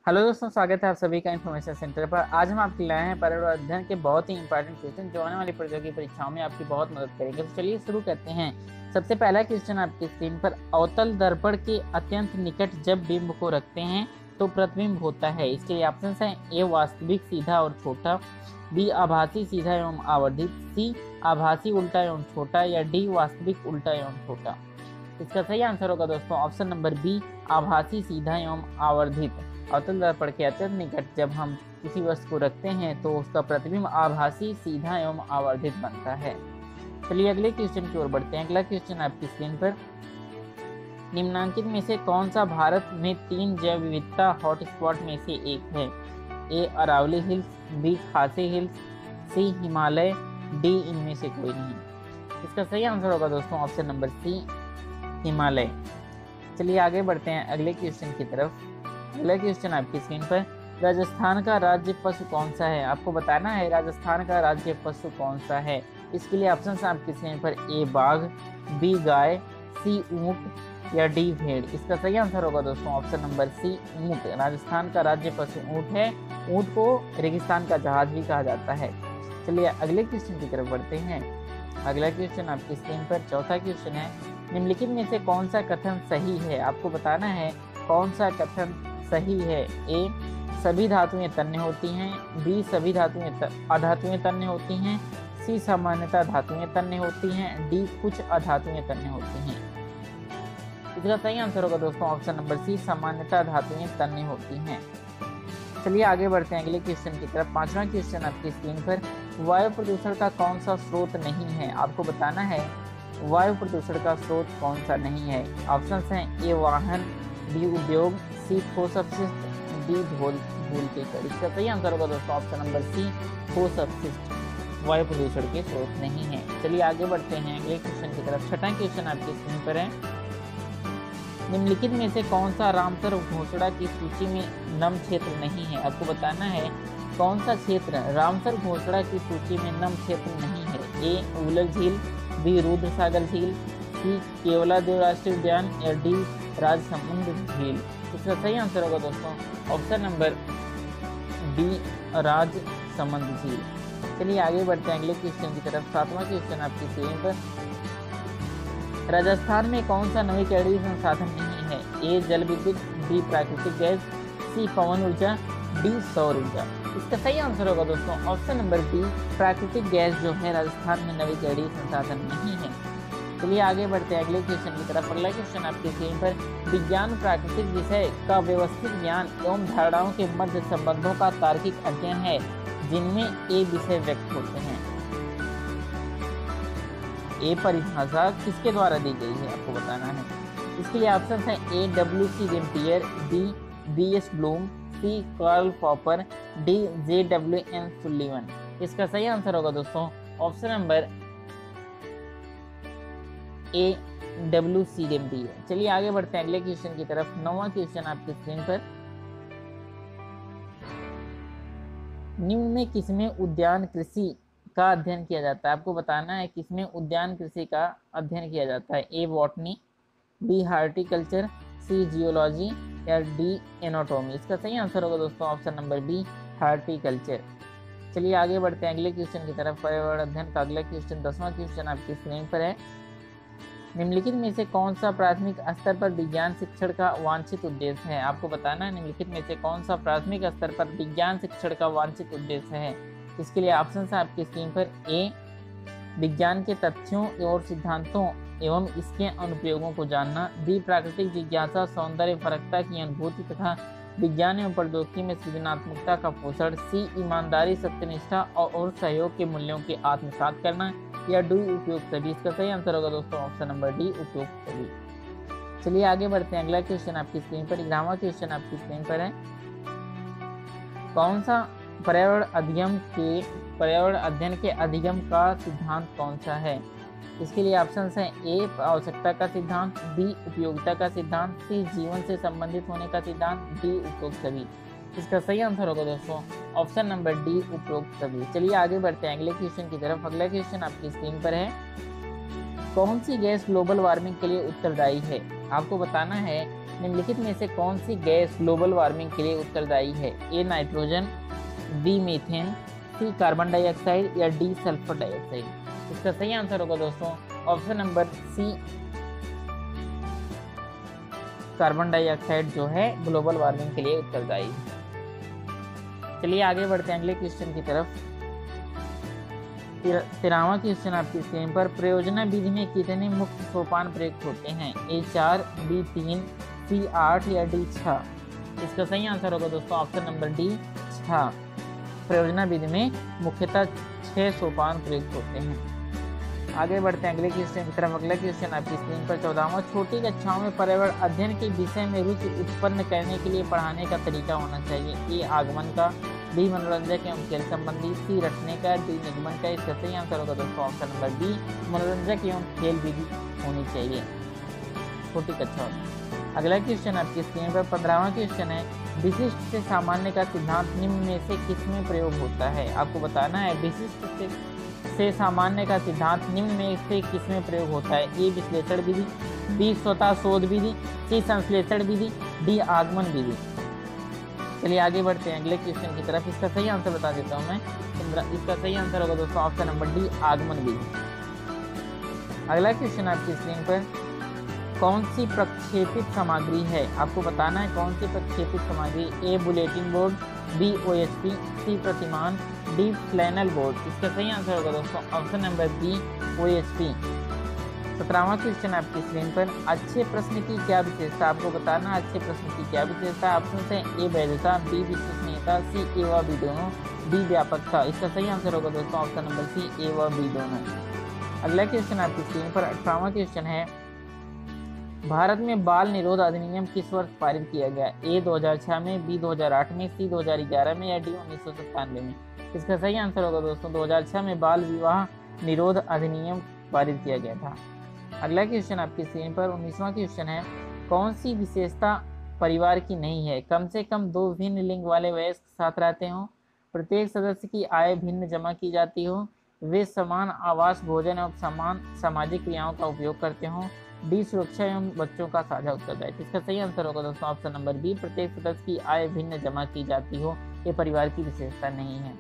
Hello दोस्तों, स्वागत है आप सभी का इन्फॉर्मेशन सेंटर पर। आज हम आपके लाए हैं पर्यावरण अध्ययन के बहुत ही इंपॉर्टेंट क्वेश्चन जो आने वाली प्रतियोगी परीक्षाओं में आपकी बहुत मदद करेंगे। तो चलिए शुरू करते हैं। सबसे पहला क्वेश्चन आपकी स्क्रीन पर, अवतल दर्पण के अत्यंत निकट जब बिंब को रखते हैं तो प्रतिबिंब होता है। इसके लिए ऑप्शन है ए वास्तविक सीधा और छोटा, बी आभासी सीधा एवं आवर्धित, सी आभासी उल्टा एवं छोटा, या डी वास्तविक उल्टा एवं छोटा। इसका सही आंसर होगा दोस्तों ऑप्शन नंबर बी, आभासी सीधा एवं आवर्धित। अवतल दर्पण के अत्यंत निकट जब हम किसी वस्तु को रखते हैं तो उसका प्रतिबिंब आभासी सीधा एवं आवर्धित बनता है। चलिए अगले क्वेश्चन की ओर बढ़ते हैं। अगला क्वेश्चन आपकी स्क्रीन पर, निम्नांकित में से कौन सा भारत में 3 जैव विविधता हॉटस्पॉट में से एक है? ए अरावली हिल्स, बी खासी हिल्स, सी हिमालय, डी इनमें से कोई नहीं। इसका सही आंसर होगा दोस्तों ऑप्शन नंबर सी, हिमालय। चलिए आगे बढ़ते हैं अगले क्वेश्चन की तरफ। अगला क्वेश्चन आपकी स्क्रीन पर, राजस्थान का राज्य पशु कौन सा है? आपको बताना है राजस्थान का राज्य पशु कौन सा है। इसके लिए ऑप्शन आपकी स्क्रीन पर ए बाघ, बी गाय, सी ऊंट, या डी भेड़। इसका सही आंसर होगा दोस्तों ऑप्शन नंबर सी, ऊंट। राजस्थान का राज्य पशु ऊंट है। ऊंट को रेगिस्तान का जहाज भी कहा जाता है। चलिए अगले क्वेश्चन की तरफ बढ़ते हैं। अगला क्वेश्चन आपकी स्क्रीन पर चौथा क्वेश्चन है, निम्नलिखित में से कौन सा कथन सही है? आपको बताना है कौन सा कथन सही है। ए सभी धातुएं तन्य होती हैं, बी सभी धातुएं अधातुएं तन्य होती हैं, सी सामान्यतः धातुएं तन्य होती हैं, डी कुछ अधातुएं तन्य होती हैं। इसका सही आंसर होगा दोस्तों ऑप्शन नंबर सी, सामान्यतः धातुएं तन्य होती हैं। चलिए आगे बढ़ते हैं अगले क्वेश्चन की तरफ। पांचवा क्वेश्चन आपकी स्क्रीन पर, वायु प्रदूषण का कौन सा स्रोत नहीं है? आपको बताना है वायु प्रदूषण का स्रोत कौन सा नहीं है। ऑप्शन हैं ए वाहन, बी उद्योग, सी ठोस अपशिष्ट, डी धूल के कण। इसका सही आंसर होगा दोस्तों ऑप्शन नंबर सी, ठोस अपशिष्ट वायु प्रदूषण के स्रोत नहीं है। चलिए आगे बढ़ते हैं अगले क्वेश्चन की तरफ। छठा क्वेश्चन आपकी स्क्रीन पर है, निम्नलिखित में से कौन सा रामसर घोषणा की सूची में नम क्षेत्र नहीं है? आपको बताना है कौन सा क्षेत्र रामसर घोषणा की सूची में नम क्षेत्र नहीं है। ए उलग झील, बी रुद्रसागर झील, सी केवलादेव राष्ट्रीय उद्यान, या डी राजसमंद झील। इसका सही आंसर होगा दोस्तों ऑप्शन नंबर डी, राजसमंद झील। चलिए आगे बढ़ते हैं अगले क्वेश्चन की तरफ। सातवां क्वेश्चन आपकी स्क्रीन पर, राजस्थान में कौन सा नवीकरणीय संसाधन नहीं है? ए जल विद्युत, बी प्राकृतिक गैस, सी पवन ऊर्जा, डी सौर ऊर्जा। इसका सही आंसर होगा दोस्तों ऑप्शन नंबर बी, प्राकृतिक गैस जो है राजस्थान में नवीकरणीय संसाधन नहीं है। चलिए आगे बढ़ते हैं अगले क्वेश्चन की तरफ। अगला क्वेश्चन आपके स्क्रीन पर, विज्ञान प्राकृतिक विषय का व्यवस्थित ज्ञान एवं धारणाओं के मध्य संबंधों का तार्किक अध्ययन है जिनमें ए विषय व्यक्त होते हैं। ए परिभाषा किसके द्वारा दी गई है? आपको बताना है। इसके लिए ऑप्शन है ए डब्ल्यू.सी. रेम्पियर, बी बी.एस. ब्लूम, सी कार्ल पॉपर, डी जे.डब्ल्यू.एन. सुलिवन। इसका सही आंसर होगा दोस्तों ऑप्शन नंबर ए डब्ल्यू.सी. रेम्पियर। चलिए आगे बढ़ते हैं अगले क्वेश्चन की तरफ। नौवां क्वेश्चन आपकी स्क्रीन पर, निम्न में किसमें उद्यान कृषि का अध्ययन किया जाता है? आपको बताना है किसमें उद्यान कृषि का अध्ययन किया जाता है। ए बॉटनी, बी हार्टिकल्चर, सी जियोलॉजी, या डी एनाटॉमी। इसका सही आंसर होगा दोस्तों ऑप्शन नंबर बी, हार्टिकल्चर। चलिए आगे बढ़ते हैं अगले क्वेश्चन की तरफ। पर्यावरण अध्ययन का अगला क्वेश्चन 10वां क्वेश्चन आपकी स्क्रीन पर है, निम्नलिखित में से कौन सा प्राथमिक स्तर पर विज्ञान शिक्षण का वांछित उद्देश्य है? आपको बताना है निम्नलिखित में से कौन सा प्राथमिक स्तर पर विज्ञान शिक्षण का वांछित उद्देश्य है। इसके लिए ऑप्शन है आपकी स्क्रीन पर, ए विज्ञान के तथ्यों और सिद्धांतों एवं इसके अनुप्रयोगों को जानना, बी प्राकृतिक जिज्ञासा सौंदर्य परकता की अनुभूति तथा विज्ञान एवं प्रौद्योगिकी में सृजनात्मकता का पोषण, सी ईमानदारी सत्यनिष्ठा और सहयोग के मूल्यों के आत्मसात करना, या डी उपयुक्त सभी। इसका सही आंसर होगा दोस्तों ऑप्शन नंबर डी, उपयुक्त सभी। चलिए आगे बढ़ते हैं अगला क्वेश्चन आपकी स्क्रीन पर। 11वां क्वेश्चन आपकी स्क्रीन पर है, कौन सा पर्यावरण अध्ययन के अधिगम का सिद्धांत कौन सा है? इसके लिए ऑप्शन हैं ए आवश्यकता का सिद्धांत, बी उपयोगिता का सिद्धांत, सी जीवन से संबंधित होने का सिद्धांत, डी उपयुक्त सभी। इसका सही आंसर होगा दोस्तों ऑप्शन नंबर डी, उपयुक्त सभी। चलिए आगे बढ़ते हैं अगले क्वेश्चन की तरफ। अगला क्वेश्चन आपकी स्क्रीन पर है, कौन सी गैस ग्लोबल वार्मिंग के लिए उत्तरदायी है? आपको बताना है निम्नलिखित में से कौन सी गैस ग्लोबल वार्मिंग के लिए उत्तरदायी है? A nitrogen, B methane, C carbon dioxide या डी सल्फर डाइऑक्साइड। इसका सही आंसर होगा दोस्तों option number C, carbon dioxide जो है ग्लोबल वार्मिंग के लिए उत्तरदायी है। चलिए आगे बढ़ते हैं अगले क्वेश्चन की तरफ। 13वां क्वेश्चन आपकी स्क्रीन पर, प्रयोजना विधि में कितने मुख्य सोपान प्रयुक्त होते हैं? ए 4, बी 3, सी 8 या डी 6। इसका सही आंसर होगा दोस्तों ऑप्शन नंबर डी 6। प्रयोजना विधि में मुख्यतः 6 सोपान प्रयुक्त होते हैं। आगे बढ़ते हैं अगले क्वेश्चन की तरफ। अगला क्वेश्चन आपकी स्क्रीन पर 14वां, छोटी कक्षाओं में पर्यावरण अध्ययन के विषय में रुचि उत्पन्न करने के लिए पढ़ाने का तरीका होना चाहिए? ए आगमन का, बी मनोरंजक एवं खेल संबंधी, सी रटने का, डी निगमन का। इसका सही आंसर होगा दोस्तों ऑप्शन नंबर बी, मनोरंजक एवं खेल विधि होनी चाहिए छोटी कक्षा में। अगला क्वेश्चन आपकी स्क्रीन पर 15वां क्वेश्चन है, विशिष्ट से सामान्य का सिद्धांत निम्न में से किसमें प्रयोग होता है? आपको बताना है विशिष्ट से सामान्य का सिद्धांत निम्न में से किसमें प्रयोग होता है? ए विश्लेषण विधि, बी स्वतः शोध विधि, सी संश्लेषण विधि, डी आगमन विधि। चलिए आगे बढ़ते हैं अगले क्वेश्चन की तरफ। इसका सही आंसर बता देता हूं मैं। इसका सही आंसर होगा दोस्तों ऑप्शन नंबर डी, आगमन विधि। अगला क्वेश्चन आपकी स्क्रीन पर, कौन सी प्रक्षेपित सामग्री है? आपको बताना है कौन सी प्रक्षेपित सामग्री। A bulletin board, B OHP, C प्रतिमान, डी फ्लैनल बोर्ड। इसका सही आंसर होगा दोस्तों ऑप्शन नंबर बी, OHP। 17वां क्वेश्चन आपकी स्क्रीन पर, अच्छे प्रश्न की क्या विशेषता? आपको बताना अच्छे प्रश्न की क्या विशेषता। ऑप्शन से ए वैधता, बी विश्वसनीयता, सी ए व बी दोनों, डी व्यापकता। इसका सही आंसर होगा दोस्तों ऑप्शन नंबर सी, ए व बी दोनों। अगला क्वेश्चन आपकी स्क्रीन पर 18वां क्वेश्चन है, भारत में बाल निरोध अधिनियम किस वर्ष पारित किया गया? ए 2006 में, बी 2008 में, सी 2011 में या डी 1997 में। इसका सही आंसर होगा दोस्तों 2006 में बाल विवाह निरोध अधिनियम पारित किया गया था। अगला क्वेश्चन आपकी स्क्रीन पर 19वां क्वेश्चन है, कौन सी विशेषता परिवार की नहीं है? कम से कम 2 भिन्न लिंग वाले वयस्क साथ रहते हों, प्रत्येक सदस्य की आय भिन्न जमा की जाती हो, वे समान आवास, भोजन एवं समान सामाजिक क्रियाओं का उपयोग करते हों, डी सुरक्षा एवं बच्चों का साझा उत्तरदायित्व। इसका सही आंसर होगा दोस्तों ऑप्शन नंबर बी, प्रत्येक सदस्य की आय भिन्न जमा की जाती हो, ये परिवार की विशेषता नहीं है।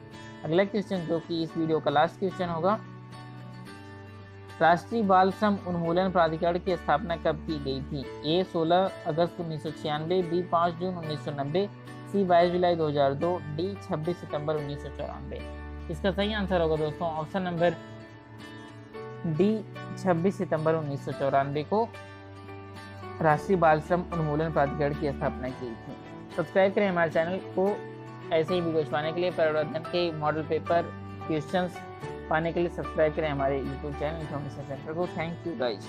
अगला क्वेश्चन जो कि इस वीडियो का लास्ट क्वेश्चन होगा, राष्ट्रीय बाल श्रम उन्मूलन प्राधिकरण की स्थापना कब की गई थी? ए 16 अगस्त 1996, बी 5 जून 1990, सी 22 जुलाई 2002, डी 26 सितंबर 1994। इसका सही आंसर होगा दोस्तों ऑप्शन नंबर डी, 26 सितंबर 1994 को राष्ट्रीय बाल श्रम उन्मूलन प्राधिकरण की स्थापना की थी। सब्सक्राइब करें हमारे चैनल को ऐसे ही वीडियोज पाने के लिए। पर्यावरण अध्ययन के मॉडल पेपर क्वेश्चंस पाने के लिए सब्सक्राइब करें हमारे यूट्यूब चैनल इन्फॉर्मेशन सेंटर को। Thank you guys.